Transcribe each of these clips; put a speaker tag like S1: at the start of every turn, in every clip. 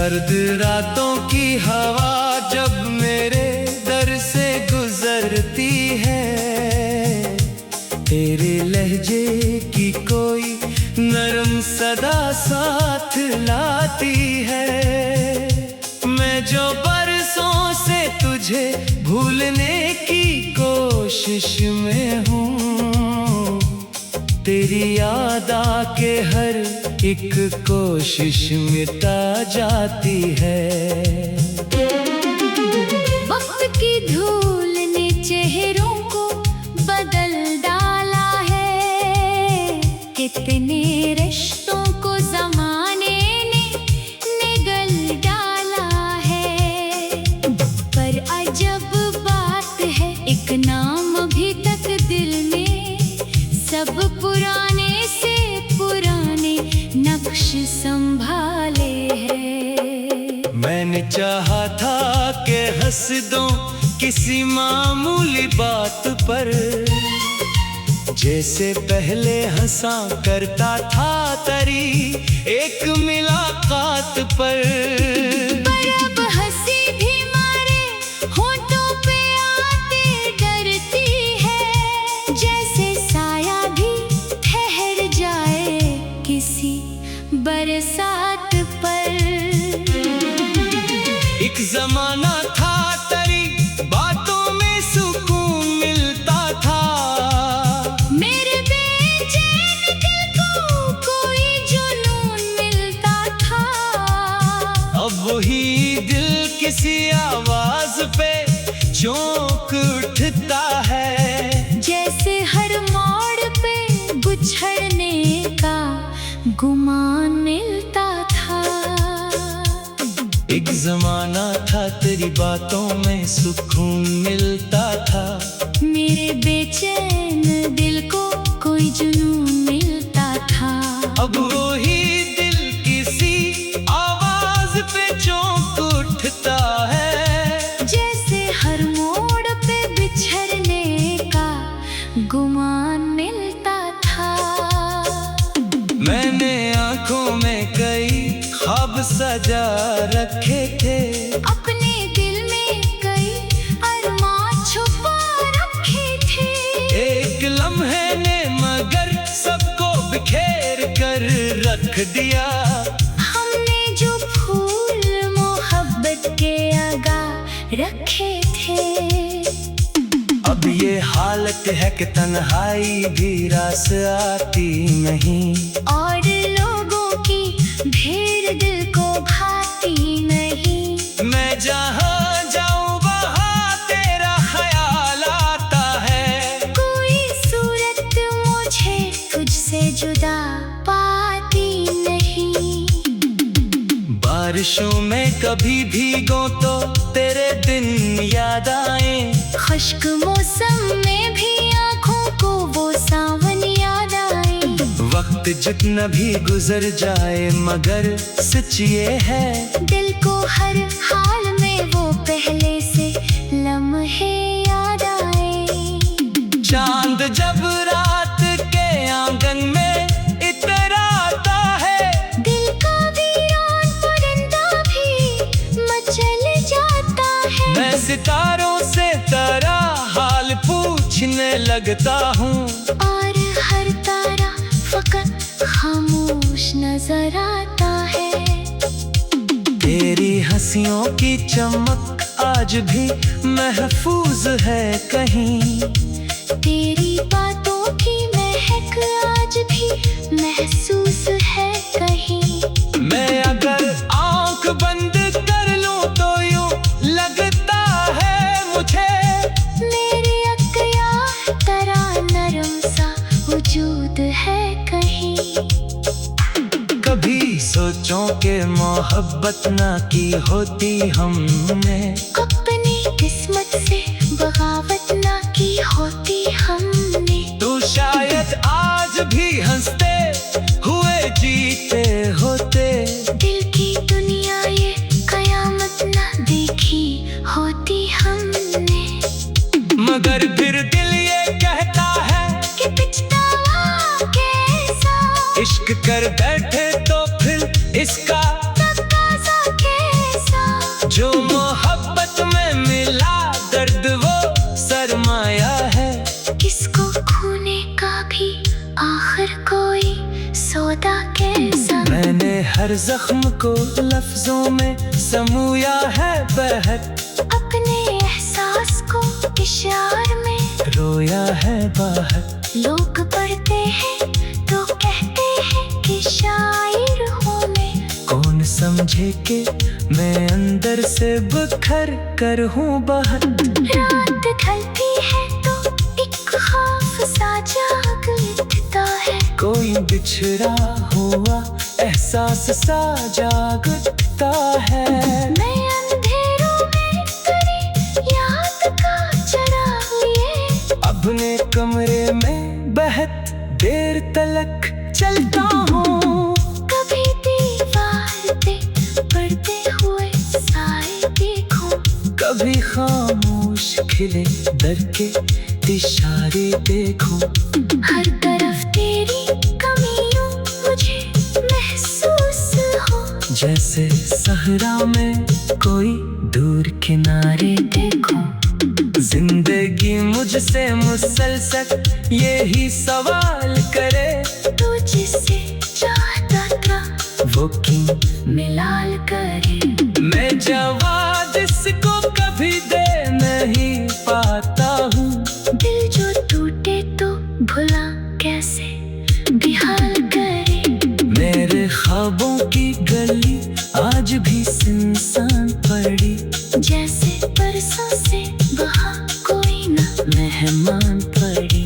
S1: सर्द रातों की हवा जब मेरे दर से गुजरती है, तेरे लहजे की कोई नरम सदा साथ लाती है। मैं जो बरसों से तुझे भूलने की कोशिश में हूँ, तेरी याद आके हर एक कोशिश मिटा जाती है।
S2: वक्त की धूल ने चेहरों को बदल डाला है, कितने रिश्तों को ज़माने ने निगल डाला है। पर अजब बात है, एक नाम अभी तक दिल में सब पुराने से पुराने नक्श संभाले हैं।
S1: मैंने चाहा था कि हंस दूं किसी मामूली बात पर, जैसे पहले हंसा करता था तेरी एक मुलाकात पर।
S2: पर अब हंसी भी मारे होठों पे आते डरती है, जैसे साया भी ठहर जाए किसी बरसात पर।
S1: एक जमाना था तेरी बातों में सुकून मिलता था,
S2: मेरे बेचैन दिल को कोई जुनून मिलता था।
S1: अब वही दिल किसी आवाज पे चौंक उठता है,
S2: जैसे हर मोड़ पे गुछड़ने का गुमान मिलता था।
S1: एक जमाना था तेरी बातों में सुकून मिलता था,
S2: मेरे बेचैन दिल को कोई जुनून मिलता था।
S1: अब वही दिल किसी आवाज पे चौंक उठता है,
S2: जैसे हर मोड़ पे बिछड़ने का गुमान मिलता था।
S1: मैंने आंखों में कई ख्वाब सजा रखे थे,
S2: अपने दिल में कई अरमान छुपा रखे थे।
S1: एक लम्हे ने मगर सबको बिखेर कर रख दिया।
S2: हमने जो फूल मोहब्बत के आगा रखे थे,
S1: अब ये हालत है कि तन्हाई भी रास आती नहीं,
S2: और लोगों की भीड़ दिल को भाती नहीं।
S1: मैं जहाँ जाऊँ वहाँ तेरा ख्याल आता है,
S2: कोई सूरत मुझे तुझसे जुदा पाती नहीं।
S1: बारिशों में कभी भीगो तो तेरे दिन याद आए,
S2: खुश्क मौसम में भी आँखों को वो सावन याद आए।
S1: वक्त जितना भी गुजर जाए मगर सच ये है,
S2: दिल को हर हाल में वो पहले से लम्हे याद आए।
S1: चांद जब रात के आंगन में इतराता है,
S2: दिल का वीरान परिंदा भी मचल जाता है।
S1: मैं सितारों से तेरा हाल पूछने लगता हूँ,
S2: और हर तारा फकत खामोश नजर आता है।
S1: तेरी हंसियों की चमक आज भी महफूज है कहीं,
S2: तेरी बातों की महक आज भी महसूस है कहीं।
S1: मैं अगर आंख बंद कर लूं तो यूं लगता है मुझे,
S2: मेरी अक्या तेरा नरम सा वजूद है कहीं।
S1: कभी सोचों के मोहब्बत ना की होती हमने,
S2: अपनी किस्मत से बगावत ना की होती हमने,
S1: तो शायद आज भी हंसते हुए जीते होते।
S2: दिल की दुनिया ये कयामत ना देखी होती हमने।
S1: मगर फिर दिल ये कहता है
S2: कि पिछतावा कैसा
S1: इश्क कर बैठे तो फिर इसका
S2: तकाज़ा कैसा।
S1: जो मोहब्बत में मिला दर्द वो सरमाया है।
S2: किसको खोने का भी आखिर कोई सौदा कैसा।
S1: मैंने हर जख्म को लफ्जों में समूया है बहक,
S2: अपने एहसास को इशार में
S1: रोया है बाहर।
S2: लोग पढ़ते हैं तो कहते हैं कि शायर हूँ मैं।
S1: कौन समझे कि मैं अंदर से बिखर कर हूँ बाहर।
S2: रात ढलती है तो एक ख्वाब सा जाग उठता है।
S1: कोई बिछड़ा हुआ एहसास सा जागता है।
S2: मैं अंधेरों में करी याद का चराग लिए
S1: अपने कमरे में बहत देर तलक चलता हूँ।
S2: कभी दीवार पे पड़ते हुए साए देखूं,
S1: कभी खामोश खिले दर के इशारे देखूं।
S2: हर तरफ तेरी कमियों मुझे महसूस हो।
S1: जैसे सहरा में कोई दूर किनारे देखूं। जिंदगी मुझसे मुसलसल यही सवाल करे,
S2: तू जिसे चाहता था
S1: वो क्यों
S2: मिलाल करे।
S1: मैं जवाब इसको कभी दे नहीं पाता हूँ।
S2: दिल जो टूटे तो भुला कैसे बेहाल करे।
S1: मेरे ख्वाबों की गली आज भी सुनसान पड़ी,
S2: जैसे परसों से वहाँ कोई ना
S1: मेहमान पड़ी।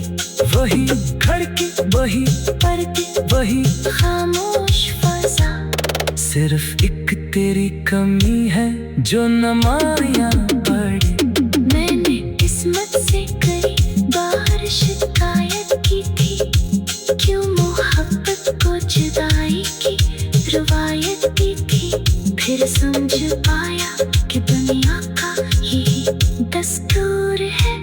S1: वही खड़की वही
S2: पर्दे
S1: वही
S2: खामोश फजा।
S1: सिर्फ एक तेरी कमी है जो नमाया पड़ी।
S2: मैंने किस्मत से कई बार शिकायत की थी, क्यों मोहब्बत को जुदाई की रवायत की थी। फिर समझ पाया कि दुनिया का यही दस्तूर है।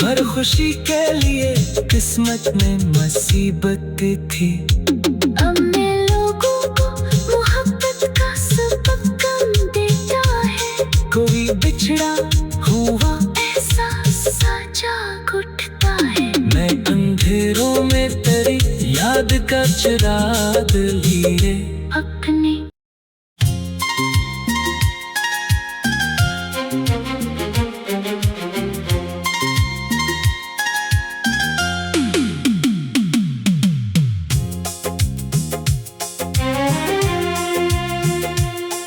S1: हर खुशी के लिए किस्मत में मुसीबत थी।
S2: अब मैं लोगों को मोहब्बत का सबक कम देता है।
S1: कोई बिछड़ा हुआ
S2: एहसास सा जाग उठता है।
S1: मैं अंधेरों में तेरी याद का चिराग लिए
S2: अपने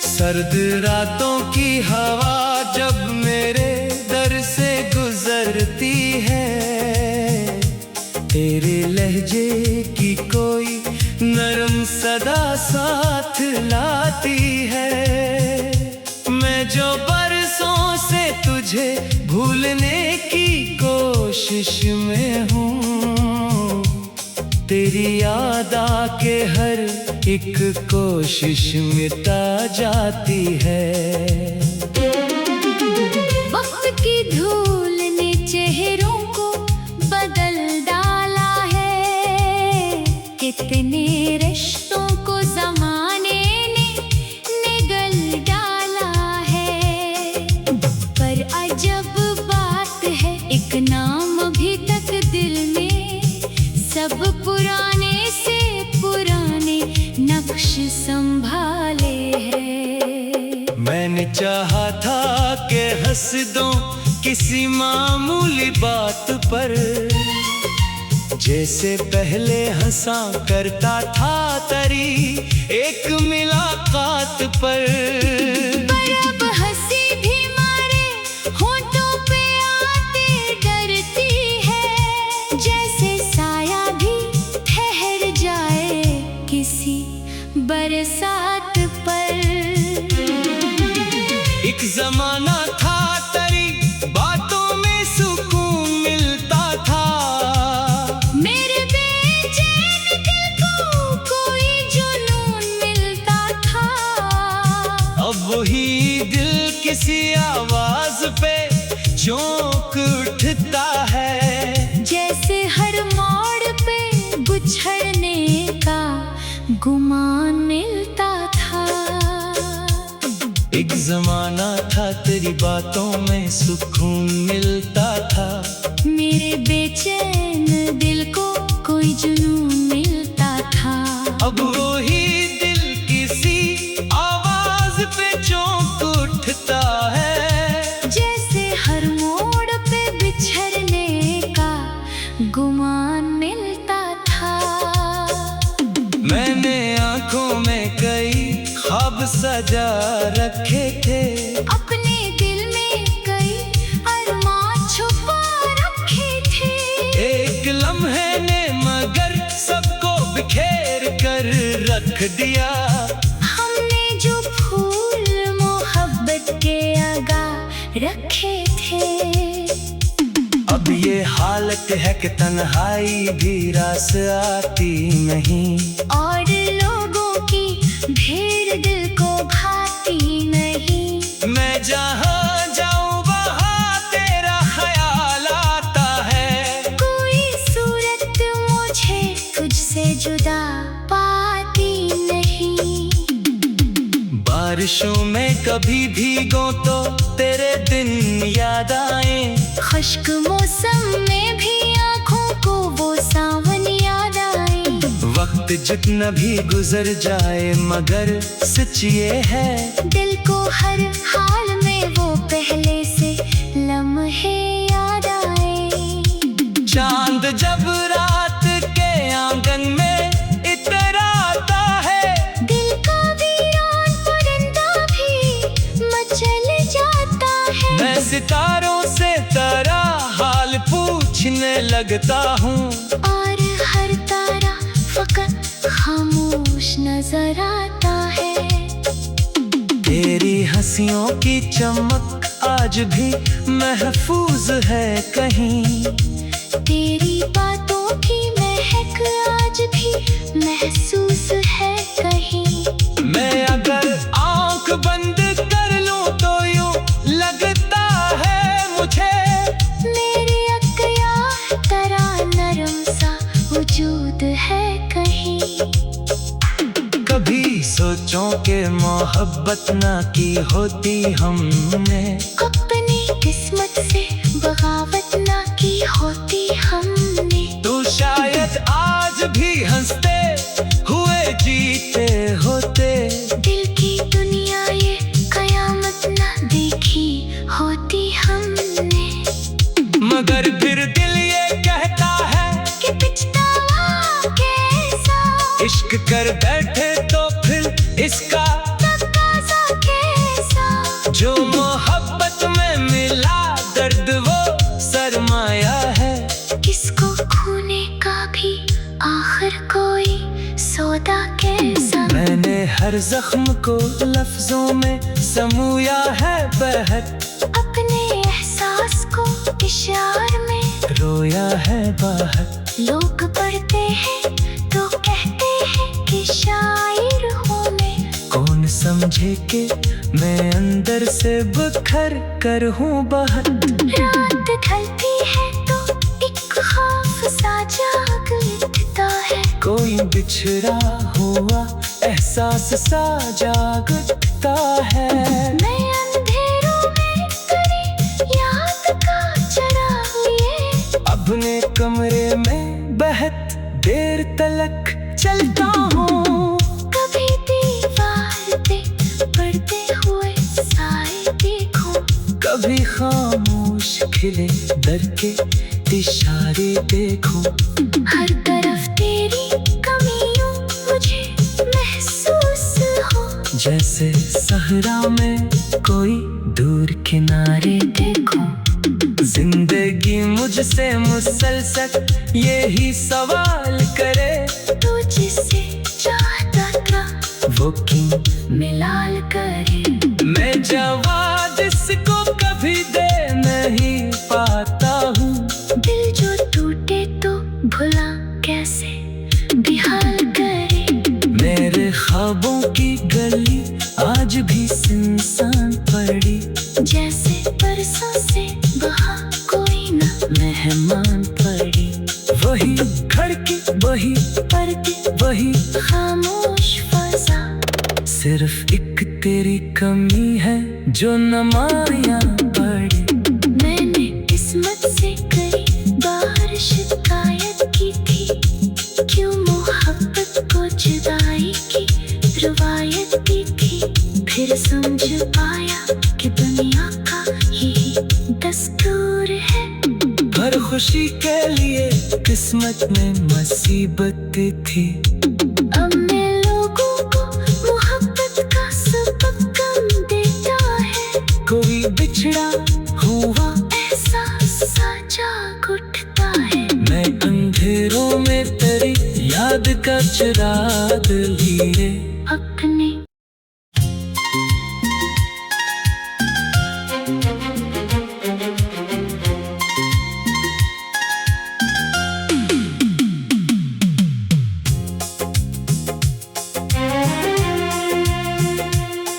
S1: सर्द रातों की हवा जब मेरे दर से गुजरती है, तेरे लहजे की कोई नरम सदा साथ लाती है। मैं जो बरसों से तुझे भूलने की कोशिश में हूँ, तेरी याद आके हर एक कोशिश मिटा जाती है।
S2: वक्त की धूल ने चेहरों को बदल डाला है। कितने रिश्तों को ज़माने ने निगल डाला है। पर अजब बात है, एक नाम अभी तक दिल में सब पुराने से पुराने नक्श संभाले हैं।
S1: मैंने चाहा था कि हंस दूं किसी मामूली बात पर, जैसे पहले हंसा करता था तेरी एक मुलाकात पर।
S2: पर अब हंसी भी मारे होठों पे आते डरती है। जैसे साया भी ठहर जाए किसी बरसात पर।
S1: एक जमाना था तेरी बातों में सुकून मिलता था।
S2: मेरे बेचैन दिल को कोई जुनून मिलता था।
S1: अब वही दिल किसी आवाज पे चौंक उठता है।
S2: जैसे हर मोड़ पे गुछड़ने का गुमान मिलता था।
S1: एक जमाना था तेरी बातों में सुकून मिलता था।
S2: मेरे बेचैन दिल को कोई जुनून मिलता था।
S1: अब वही दिल किसी आवाज पे चौंक उठता है।
S2: जैसे हर मोड़ पे बिछड़ने का गुमान मिलता था।
S1: मैंने आंखों में कई ख्वाब सजा रखे थे।
S2: अपने दिल में कई अरमान छुपा रखे थे।
S1: एक लम्हे ने मगर सबको बिखेर कर रख दिया।
S2: हमने जो फूल मोहब्बत के आगा रखे थे।
S1: अब ये हालत है कि तन्हाई भी रास आती नहीं।
S2: और लोगों की भीड़ दिल को भाती नहीं।
S1: मैं जहाँ जाऊँ वहाँ तेरा ख्याल आता है।
S2: कोई सूरत मुझे तुझसे जुदा पाती नहीं।
S1: बारिशों में कभी भीगो तो तेरे दिन याद आए।
S2: खुश्क मौसम में भी आँखों को वो सावन याद आए।
S1: वक्त जितना भी गुजर जाए मगर सच ये है।
S2: दिल को हर हाल में वो पहले से लम्हे याद आए।
S1: चांद जब रात के आंगन में इतराता है।
S2: दिल का वीरान परिंदा भी मचल जाता है।
S1: मैं सितारों से तेरा हाल पूछने लगता हूँ।
S2: और हर तारा फकत खामोश नजर आता है।
S1: तेरी हंसियों की चमक आज भी महफूज है कहीं।
S2: तेरी बातों की महक आज भी महसूस है कहीं।
S1: मैं अगर आंख बंद कर लूं तो यूं लगता है मुझे।
S2: मेरी अक्या तेरा नरम सा वजूद है कहीं।
S1: कभी सोचों के मोहब्बत ना की होती हमने।
S2: अपनी किस्मत से बगावत ना की होती हमने।
S1: तो शायद आज भी हंसते हुए जीते होते।
S2: दिल की दुनिया ये कयामत ना देखी होती हमने।
S1: मगर फिर दिल ये कहता है
S2: कि पिछतावा कैसा
S1: इश्क कर बैठे तो फिर इसका
S2: तकाज़ा कैसा।
S1: जो मोहब्बत में मिला दर्द वो सरमाया है।
S2: किसको खोने का भी आखिर कोई सौदा कैसा।
S1: मैंने हर जख्म को लफ्जों में समूया है बहक।
S2: अपने एहसास को इशार में
S1: रोया है बाहर।
S2: लोग पढ़ते हैं तो कहते हैं कि शायर हूँ मैं।
S1: कौन समझे कि मैं अंदर से बिखर कर हूँ बाहर।
S2: रात ढलती है तो एक खौफ सा जाग उठता है।
S1: कोई बिछड़ा हुआ एहसास सा जाग उठता है।
S2: मैं अंधेरों में करी याद का चराग लिए।
S1: अपने कमरे में बहत देर तलक चलता हूँ।
S2: कभी दीवार पे पड़ते हुए साए देखूं।
S1: कभी खामोश खिले दर के इशारे देखूं।
S2: हर तरफ तेरी कमियों मुझे महसूस हो।
S1: जैसे सहरा में कोई दूर किनारे देखूं। जिंदगी मुझसे मुसलसल यही सवाल करे।
S2: तू जिसे चाहता था
S1: वो क्यों
S2: मिलाल करे।
S1: मैं जवाब इसको कभी दे नहीं पाता हूँ।
S2: दिल जो टूटे तो भुला कैसे बेहाल करे।
S1: मेरे ख्वाबों की गली आज भी सुनसान पड़ी।
S2: जैसे परसों से वहाँ कोई ना
S1: मेहमान पड़ी। वही खड़की वही
S2: पर्दे
S1: वही
S2: खामोश फजा।
S1: सिर्फ सिर्फ एक तेरी कमी है जो नमाया पड़ी।
S2: मैंने किस्मत से कई बार शिकायत की थी, क्यों मोहब्बत को जुदाई की रवायत की थी। फिर समझ पाया कि दुनिया का यही दस्तूर है।
S1: हर खुशी के लिए किस्मत में मुसीबत थी।
S2: अब मैं लोगों को मोहब्बत का सबक कम देता है।
S1: कोई बिछड़ा हुआ
S2: एहसास सा जाग उठता है।
S1: मैं अंधेरों में तेरी याद का चिराग लिए
S2: अपने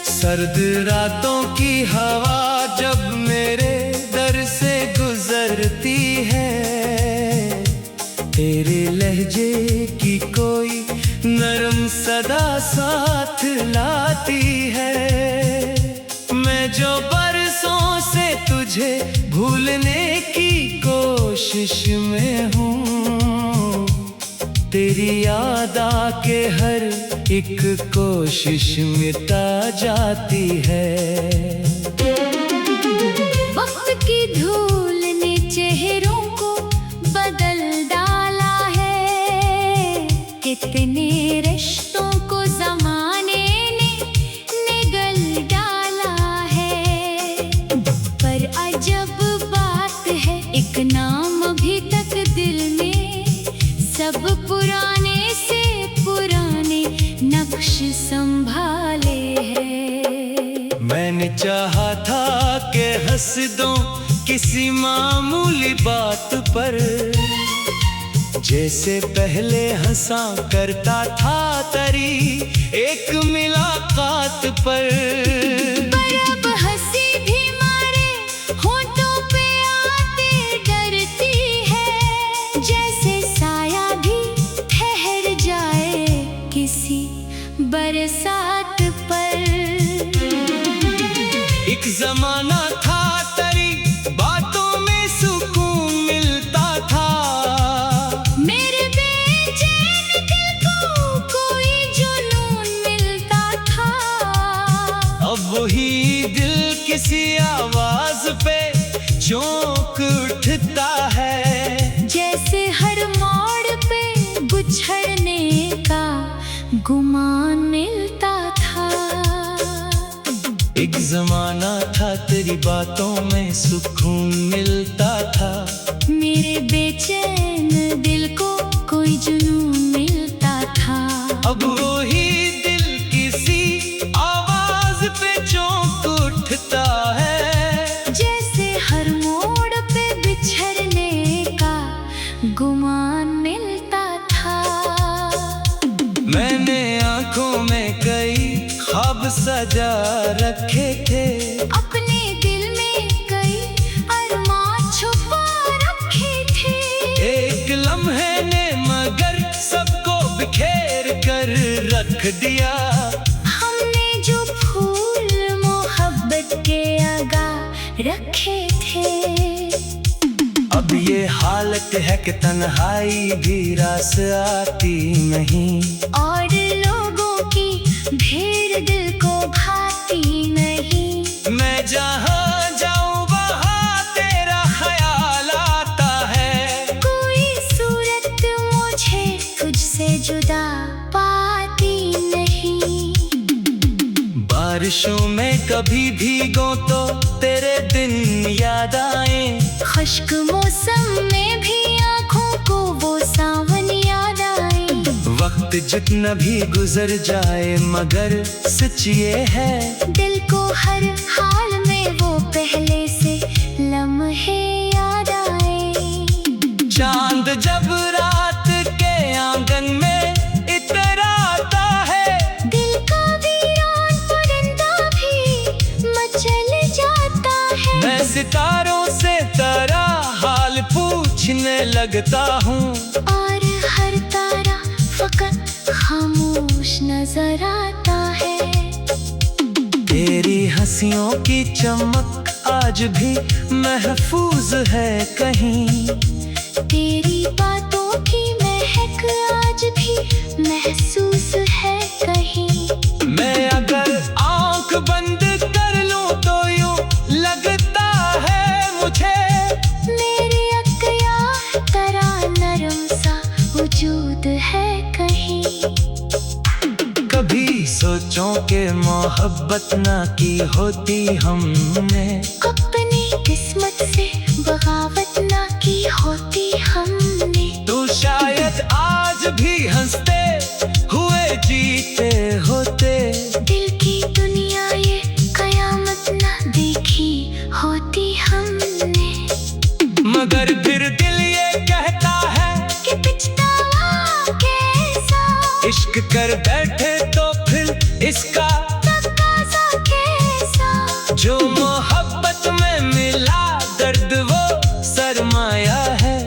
S1: सर्द रातों की हवा जब मेरे दर से गुजरती है, तेरे लहजे की कोई नरम सदा साथ लाती है। मैं जो बरसों से तुझे भूलने की कोशिश में हूँ, तेरी याद आके हर एक कोशिश मिटा जाती है।
S2: वक्त की धूल ने चेहरों को बदल डाला है। कितने रिश्तों को ज़माने ने निगल डाला है। पर अजब बात है, एक नाम अभी तक दिल में सब पुराने से पुराने नक्श संभाले हैं।
S1: मैंने चाहा था कि हंस दूं किसी मामूली बात पर, जैसे पहले हंसा करता था तेरी एक मुलाकात पर।
S2: पर अब हंसी भी मारे होठों पे आते डरती है। जैसे साया भी ठहर जाए किसी बरसात पर।
S1: एक जमाना था तेरी बातों में सुकून मिलता था।
S2: मेरे बेचैन दिल को कोई जुनून मिलता था।
S1: अब वही दिल किसी आवाज पे चौंक उठता है।
S2: जैसे हर मोड़ पे गुछड़ने का गुमान मिलता था।
S1: एक जमाना था तेरी बातों में सुकून मिलता था।
S2: मेरे बेचैन दिल को कोई जुनून मिलता था।
S1: अब वही दिल किसी आवाज पे चौंक उठता है।
S2: जैसे हर मोड़ पे बिछड़ने का गुमान मिलता था।
S1: मैंने आंखों में कई ख्वाब सजा रखे थे।
S2: अपने दिल में कई अरमान छुपा रखे थे।
S1: एक लम्हे ने मगर सबको बिखेर कर रख दिया।
S2: हमने जो फूल मोहब्बत के आगा रखे थे।
S1: अब ये हालत है कि तन्हाई भी रास आती नहीं।
S2: और लोगों की भीड़ दिल को भाती नहीं।
S1: मैं जहाँ जाऊँ वहाँ तेरा ख्याल आता है।
S2: कोई सूरत मुझे तुझसे जुदा पाती नहीं।
S1: बारिशों में कभी भीगो तो तेरे दिन याद आए।
S2: खुश्क मौसम में भी आँखों को वो सावन याद आए।
S1: वक्त जितना भी गुजर जाए मगर सच ये है,
S2: दिल को हर हाल में वो पहले से लम्हे याद आए।
S1: चांद जब रात के आंगन में इतराता है,
S2: दिल का वीरान परिंदा भी मचल जाता है।
S1: मैं सितारों से तेरा हाल पूछने लगता हूँ।
S2: और हर तारा फकत खामोश नजर आता है।
S1: हंसियों की चमक आज भी महफूज है कहीं।
S2: तेरी बातों की महक आज भी महसूस है कहीं।
S1: मैं अगर आंख बंद कर लूं तो यूं लगता है मुझे
S2: मेरी अक्याह तरह नरम सा वजूद है कहीं।
S1: कभी सोचों के मोहब्बत ना की होती हमने,
S2: अपनी किस्मत से बगावत ना की होती हमने।
S1: तो शायद आज भी हंसते हुए जीते होते।
S2: दिल की दुनिया ये कयामत ना देखी होती हमने।
S1: मगर फिर दिल ये कहता है
S2: कि पिछतावा कैसा
S1: इश्क कर बैठे तो फिर इसका
S2: तकाज़ा कैसा।
S1: जो मोहब्बत में मिला दर्द वो सरमाया है।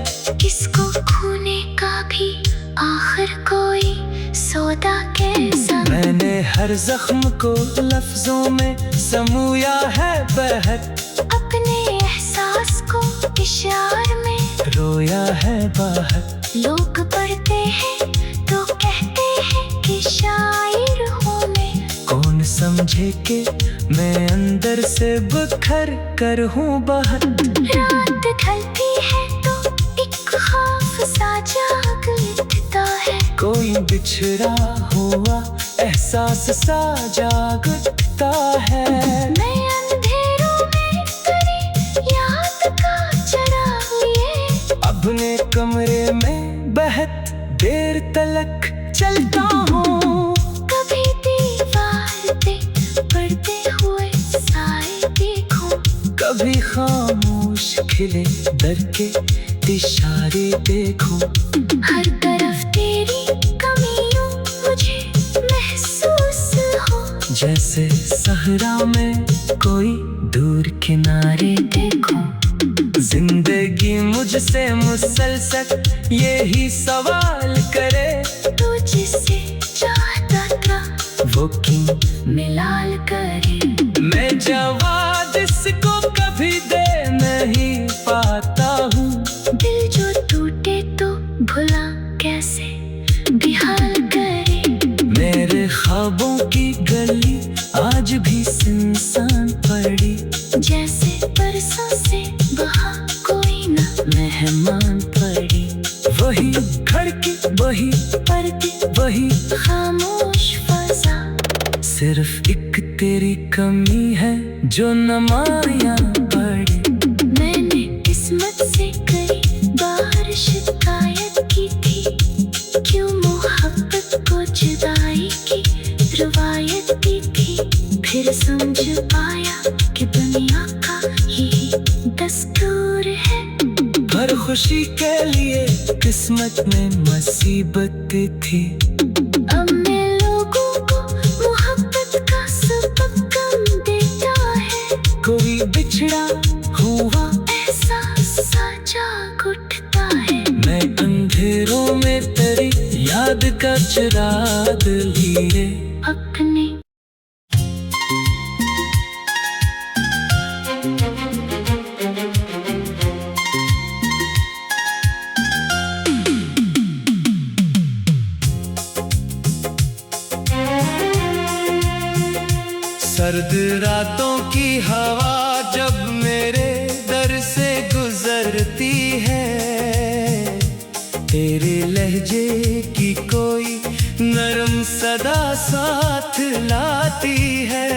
S2: किसको खोने का भी आखिर कोई सौदा कैसा।
S1: मैंने हर जख्म को लफ्जों में समूया है बहक,
S2: अपने एहसास को इशार में
S1: रोया है बाहर।
S2: लोग पढ़ते हैं तो कहते हैं कि शायर हूँ मैं।
S1: कौन समझे कि मैं अंदर से बिखर कर हूँ बाहर।
S2: रात ढलती है तो एक खौफ सा जाग उठता है।
S1: कोई बिछड़ा हुआ एहसास सा जागता है।
S2: मैं अंधेरों में तेरी याद का चिराग लिए
S1: अपने कमरे में बहत देर तलक चलता हूँ।
S2: कभी दीवार पे पड़ते हुए साए देखूं।
S1: कभी खामोश खिले दर के इशारे देखूं।
S2: हर तरफ तेरी कमियों मुझे महसूस हो।
S1: जैसे सहरा में कोई दूर किनारे देखूं। जिंदगी मुझसे मुसलसल यही सवाल करे,
S2: तू जिसे चाहता था
S1: वो क्यों
S2: मिलाल करे।
S1: मैं जवाब इसको कभी दे नहीं पाता हूँ।
S2: दिल जो टूटे तो भुला कैसे बेहाल करे।
S1: मेरे ख्वाबों की गली आज भी सुनसान पड़ी।
S2: जैसे बरसों से वहाँ कोई ना
S1: मेहमान पड़ी। वही खड़की वही
S2: पर्दे
S1: वही
S2: खामोश फजा।
S1: सिर्फ एक तेरी कमी है जो नमाया पड़ी।
S2: मैंने किस्मत से कई बार शिकायत की थी। क्यों मोहब्बत को जुदाई की रवायत की थी। फिर समझ पाया कि दुनिया का यही दस्तूर है।
S1: हर खुशी के लिए किस्मत में मुसीबत थी।
S2: अब मैं लोगों को मोहब्बत का सबक कम देता है।
S1: कोई बिछड़ा हुआ
S2: एहसास सा जाग उठता है।
S1: मैं अंधेरों में तेरी याद का चिराग लिए
S2: अपने
S1: सर्द रातों की हवा जब मेरे दर से गुजरती है। तेरे लहजे की कोई नरम सदा साथ लाती है।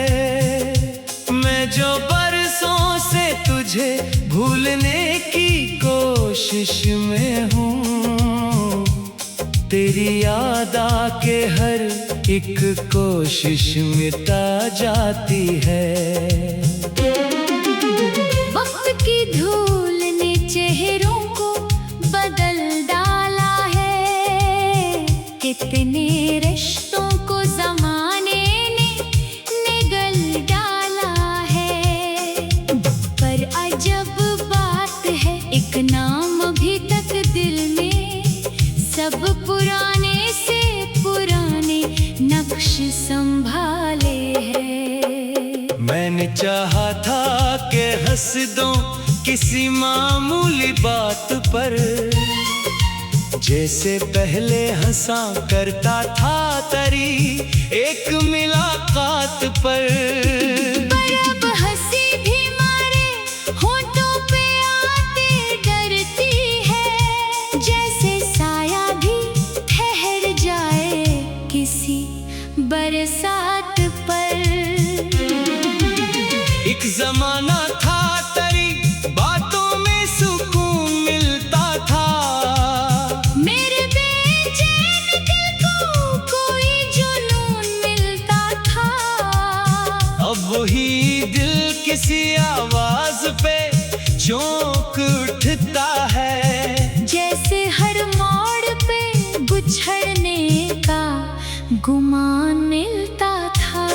S1: मैं जो बरसों से तुझे भूलने की कोशिश में हूँ। तेरी याद आके हर एक कोशिश मिटा जाती है।
S2: वक्त की धूल ने चेहरों को बदल डाला है। कितने रिश्तों को ज़माने ने निगल डाला है। पर अजब बात है, एक नाम अभी तक दिल में सब पुराने से पुराने नक्श संभाले हैं।
S1: मैंने मैंने चाहा था कि हंस दूं किसी मामूली बात पर, जैसे पहले हंसा करता था तरी एक मुलाकात पर।
S2: अब हंसी भी मारे होठों पे आते डरती है, जैसे साया भी ठहर जाए किसी बरसात पर।
S1: एक जमाना था तेरी बातों में सुकून मिलता था,
S2: मेरे बेचैन दिल को कोई जुनून मिलता था।
S1: अब वही दिल किसी आवाज पे चौंक उठता है,
S2: जैसे हर मोड़ पे गुछड़ने का गुमान मिलता था।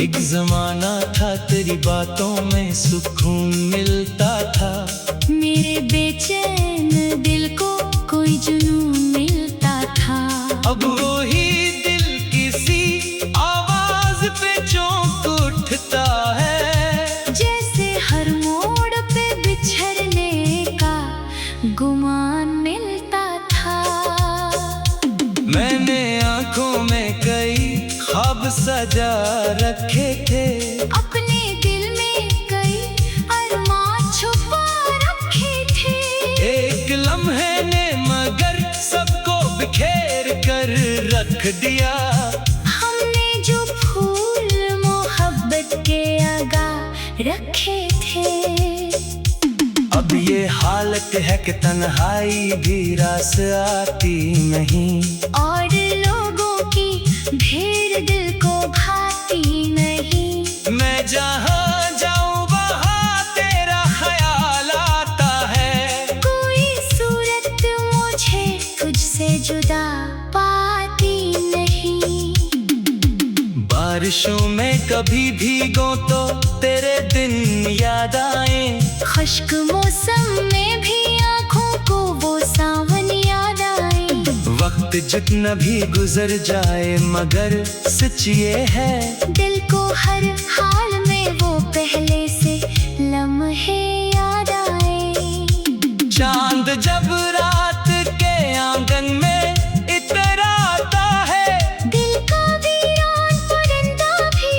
S1: एक जमाना था तेरी बातों में सुकून मिलता था,
S2: मेरे बेचैन दिल को कोई जुनून मिलता था।
S1: अब वही दिल किसी आवाज पे चौंक उठता है,
S2: जैसे हर मोड़ पे बिछड़ने का गुमान मिलता था।
S1: मैंने आंखों में कई ख्वाब सजा रखे थे,
S2: अपने दिल में कई अरमान छुपा रखे थे।
S1: एक लम्हे ने मगर सबको बिखेर कर रख दिया।
S2: हमने जो फूल मोहब्बत के आगा रखे थे,
S1: अब ये हालत है कि तन्हाई भी रास आती नहीं,
S2: और लोगों की भीड़ दिल को भाती नहीं।
S1: मैं जहाँ जाऊँ वहाँ तेरा ख्याल आता है,
S2: कोई सूरत मुझे तुझसे जुदा पाती नहीं।
S1: बारिशों में कभी भीगो तो तेरे दिन याद आए,
S2: खुश्क मौसम में भी आँखों को वो सावन याद आए।
S1: वक्त जितना भी गुजर जाए मगर सच ये है,
S2: दिल को हर हाल में वो पहले से लम्हे याद आए।
S1: चांद जब रात के आंगन में इतराता है,
S2: दिल का वीरान परिंदा भी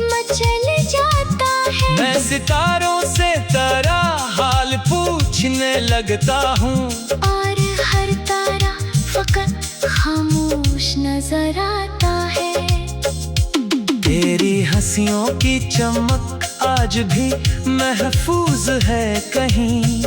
S2: मचल जाता है।
S1: मैं सितारों से तेरा हाल पूछने लगता हूँ,
S2: और हर तारा फकत खामोश नजर आता है।
S1: तेरी हंसियों की चमक आज भी महफूज है कहीं।